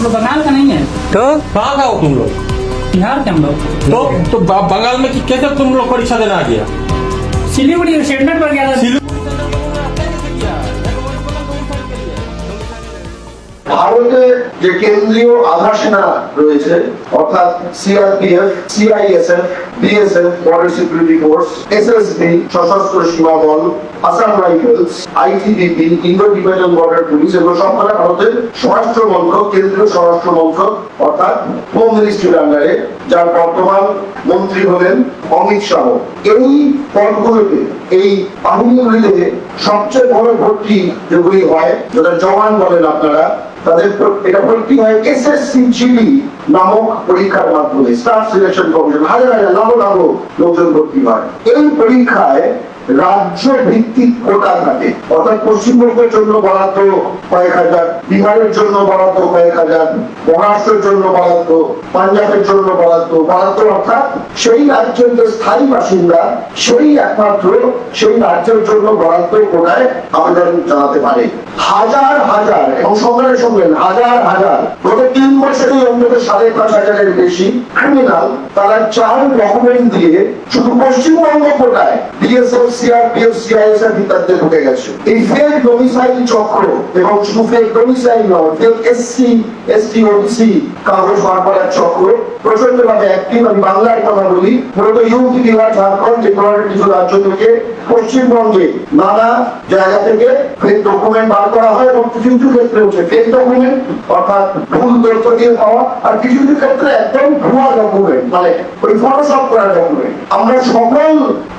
लोग बंगाल का नहीं है। तो कहाँ का हो तुम लोग? बिहार के हम लोग। तो बंगाल में कैसे तुम लोग परीक्षा देना आ गया? सिलीगुड़ी सेंटर पर गया था। ভারতের যে কেন্দ্রীয় আধা সেনা রয়েছে অর্থাৎ CRPF, CISF, BSF, border security force, SSB, সশস্ত্র সীমা বল, Assam Rifles, ITBP, Indo Tibetan border police, এগুলো সব কটা ভারতের স্বরাষ্ট্র মন্ত্রক, কেন্দ্রীয় স্বরাষ্ট্র মন্ত্রক অর্থাৎ হোম মিনিস্ট্রির আন্ডারে, যার বর্তমান মন্ত্রী হলেন অমিত শাহ। এই পদগুলোতে, এই বাহিনীগুলিতে সবচেয়ে বড় ভর্তি যেগুলি হয়, যেটা জওয়ান বলেন আপনারা, তাদের এটা ভর্তি হয় এসএসসি জিডি নামক পরীক্ষার মাধ্যমে। স্টাফ সিলেকশন কমিশন হাজার হাজার লাখ লাখ লোকজন ভর্তি হয়। এই পরীক্ষায় রাজ্য ভিত্তিক কোটা থাকে, অর্থাৎ পশ্চিমবঙ্গের জন্য বরাদ্দ কয়েক হাজার, বিহারের জন্য বরাদ্দ কয়েক হাজার, মহারাষ্ট্রের জন্য বরাদ্দ, পাঞ্জাবের জন্য বরাদ্দ অর্থাৎ সেই রাজ্যের যে স্থায়ী বাসিন্দা সেই একমাত্র সেই রাজ্যের জন্য বরাদ্দ কোটায় আবেদন জানাতে পারে। হাজার হাজার এবং সঙ্গে সঙ্গে হাজার হাজার গত 3 বছরে অন্তত 5,500-এর বেশি ক্রিমিনাল তারা 4 ডকুমেন্ট দিয়ে শুধু পশ্চিমবঙ্গ কোটায় বিএসএফ, সিআরপিএফ, সিআইএসএফ ইত্যাদিতে ঢুকে গেছে। এই ফেক ডোমিসাইল চক্র এবং শুধু ফেক ডোমিসাইল নয়, ফেক এসসি, এসটি, ওবিসি কাগজ বার করার চক্র প্রচন্ড ভাবে অ্যাক্টিভ। আমি বাংলার কথা বলি, মূলত ইউপি, বিহার, ঝাড়খণ্ড এই ধরনের কিছু রাজ্য থেকে পশ্চিমবঙ্গে নানা জায়গা থেকে ফেক ডকুমেন্ট বার করা হয় এবং কিছু কিছু ক্ষেত্রে হচ্ছে ফেক ডকুমেন্ট অর্থাৎ ভুল তথ্য দিয়ে পাওয়া, আর কিছু কিছু ক্ষেত্রে একদম ভুয়া ডকুমেন্ট, মানে ওই ফটোশপ করা ডকুমেন্ট। আমরা সকল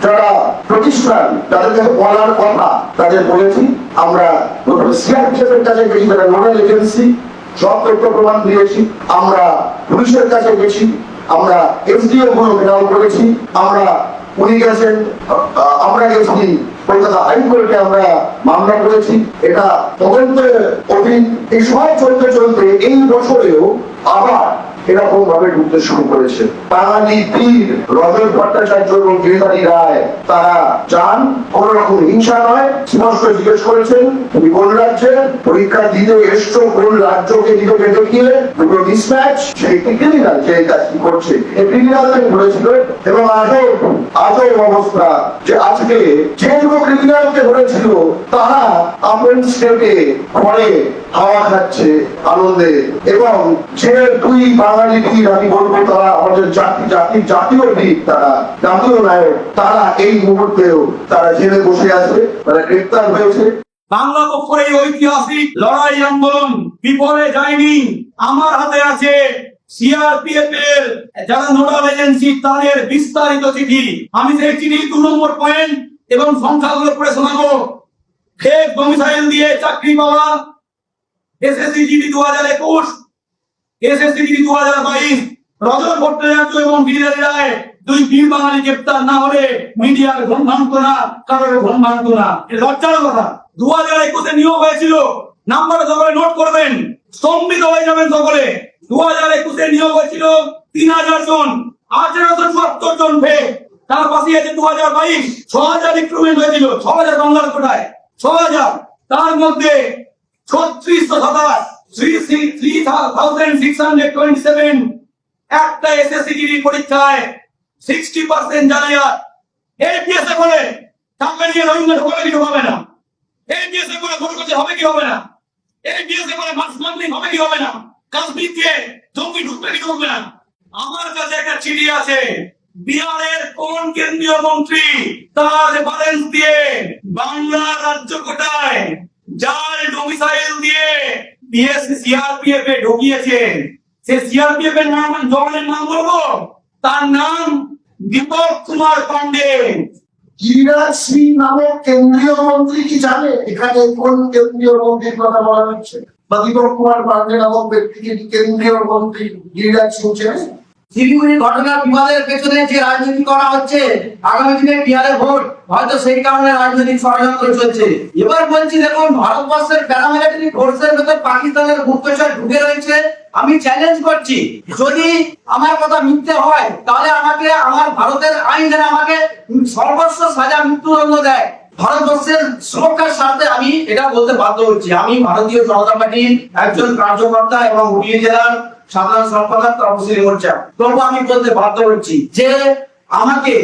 যারা প্রতিষ্ঠান তাদের কাছে বলার কথা তাদের বলেছি। আমরা প্রথমে সিআরপিএফ এর কাছে গেছি, তারা নোডাল এজেন্সি, সব তথ্য প্রমাণ দিয়েছি। আমরা পুলিশের কাছে গেছি, আমরা এসডিও গুলো ঘেরাও করেছি, উনি গেছেন, আমরা গেছি কলকাতা হাইকোর্টে, আমরা মামলা করেছি। এটা তদন্তের অধীন। এই সব চলতে চলতে এই বছরেও আবার এরকম ভাবে ঢুকতে শুরু করেছে। বাঙালি পীর রজত ভট্টাচার্য এবং গিরিধারী রায় তারা যান, কোন রকম হিংসা নয়, স্পষ্ট জিজ্ঞেস করেছেন তুমি কোন রাজ্যে পরীক্ষা দিতে এসছো, কোন রাজ্যকে নিজেকে দেখিয়ে দুটো মিসম্যাচ, সেই ক্রিমিনাল যে এই কাজটি করছে এই ক্রিমিনালদের ধরেছিল। এবং আজও অবস্থা যে আজকে যে দুটো ক্রিমিনালকে ধরেছিল তারা আপন স্টেটে ঘরে হাওয়া খাচ্ছে আনন্দে, এবং যে 2 বাঙালি বীর আমি বলবো তারা আমাদের জাতীয় বীর, তারা জাতীয় নায়ক, তারা এই মুহূর্তেও তারা জেলে বসে আছে, তারা গ্রেপ্তার হয়েছে। বাংলা পক্ষের এই ঐতিহাসিক লড়াই আন্দোলন বিফলে যায়নি। আমার হাতে আছে সিআরপিএফ এর যারা নোডাল এজেন্সি তাদের বিস্তারিত চিঠি। আমি সেই চিঠি 2 নম্বর পয়েন্ট এবং সংখ্যাগুলো পড়ে শোনাবো। ফেক ডোমিসাইল দিয়ে চাকরি পাওয়া, এসএসসি জিডি 2021, এসএসসি জিডি 2022, রজত ভট্টাচার্য এবং গিরিধারী রায় 2 বীর বাঙালি গ্রেপ্তার না হলে মিডিয়ার ঘুম ভাঙতো না, কারোর ঘুম ভাঙতো না। এটা লজ্জার কথা। 2021-এ নিয়োগ হয়েছিল, নাম্বার সকলে নোট করবেন, স্তম্ভিত হয়ে যাবেন সকলে। 2021-এ নিয়োগ হয়েছিল 3000 জন, 1874 জন ফেক। তার পাশে আছে 2022 6000 রিক্রুটমেন্ট হয়েছিল, 6000 বাংলার কোটায় 6000। তার মধ্যে 3627 একটা এসএসসি জিডি পরীক্ষায় 60% জালিয়াত। এপিএস এ বলে টাকা নিয়ে রবীন্দ্র ঢোকালে কিছু হবে না, এপিএস এ বলে ভোট করতে হবে কি হবে না, এপিএস এ বলে মাস মান্থলি হবে কি হবে না, কাশ্মীরকে জঙ্গি ঢুকতে কি হবে না। আমার কাছে একটা চিঠি আছে, বিহারের কোন কেন্দ্রীয় মন্ত্রী তার রেফারেন্স দিয়ে বাংলা রাজ্য কোটায় জাল ডোমিসাইল দিয়ে বিএসসি সিআরপিএফ এ ঢুকিয়েছে। সে সিআরপিএফ এর নাম, জওয়ানের নাম বলবো, তার নাম দীপক কুমার পান্ডে। গিরিরাজ সিং নামক কেন্দ্রীয় মন্ত্রী কি জানে এখানে কোন কেন্দ্রীয় মন্ত্রীর কথা বলা হচ্ছে? বা দীপক কুমার পান্ডে নামক ব্যক্তিকে কেন্দ্রীয় মন্ত্রী গিরিরাজ সিং চেনে? শিলিগুড়ি ঘটনার বিবাদের পেছনে যে রাজনীতি করা হচ্ছে, আগামী দিনে বিহারে ভোট, হয়তো সেই কারণে রাজনৈতিক ষড়যন্ত্র চলছে। এবার বলছি দেখুন, ভারতবর্ষের প্যারামিলিটারি ফোর্সের ভেতর পাকিস্তানের গুপ্তচর ঢুকে রয়েছে। আমি চ্যালেঞ্জ করছি, যদি আমার কথা মিথ্যে হয় তাহলে আমাকে আমার ভারতের আইন যেন আমাকে সর্বস্ব সাজা মৃত্যুদণ্ড দেয়। ভারতবর্ষের সুরক্ষার স্বার্থে আমি এটা বলতে বাধ্য হচ্ছি। আমি ভারতীয় জনতা পার্টির একজন কার্যকর্তা এবং হুগলি জেলার সাধারণ সম্পাদক তপশিলি মোর্চা। তবু আমি বলতে বাধ্য হচ্ছি যে আমাকে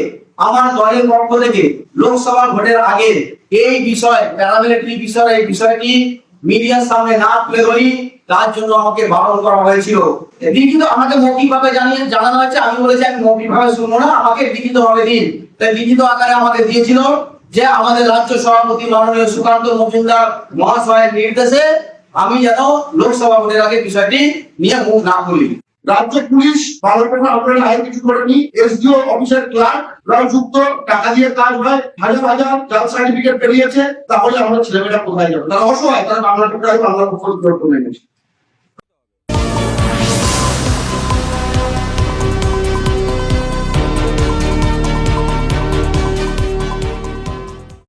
আমার দলের পক্ষ থেকে লোকসভা ভোটের আগে এই বিষয় প্যারামিলিটারি বিষয় এই বিষয়টি মিডিয়ার সামনে না তুলে ধরি, তার জন্য আমাকে বারণ করা হয়েছিল। লিখিত আমাকে মৌখিকভাবে জানানো হয়েছে, আমি বলেছি আমি মৌখিকভাবে শুনবো না, আমাকে লিখিতভাবে দিন। তাই লিখিত আকারে আমাকে দিয়েছিল যে আমাদের রাজ্য সভাপতি মাননীয় সুকান্ত মজুমদার মহাশয়ের নির্দেশে আমি যেন লোকসভা ভোটের আগে বিষয়টি নিয়ে মুখ না খুলি। রাজ্য পুলিশ ভালো করে আপনারা আইন কিছু করেনি। এসডিও অফিসার ক্লার্ক রাও যুক্ত টাকা দিয়ে কাজ হয়, হাজার হাজার জাল সার্টিফিকেট বেরিয়েছে। তাহলে আমরা ছেলেমেয়েরা কোথায় যাবে? তারা অসহায়, তারা বাংলা টোকায় বাংলা পক্ষ করে গেছে।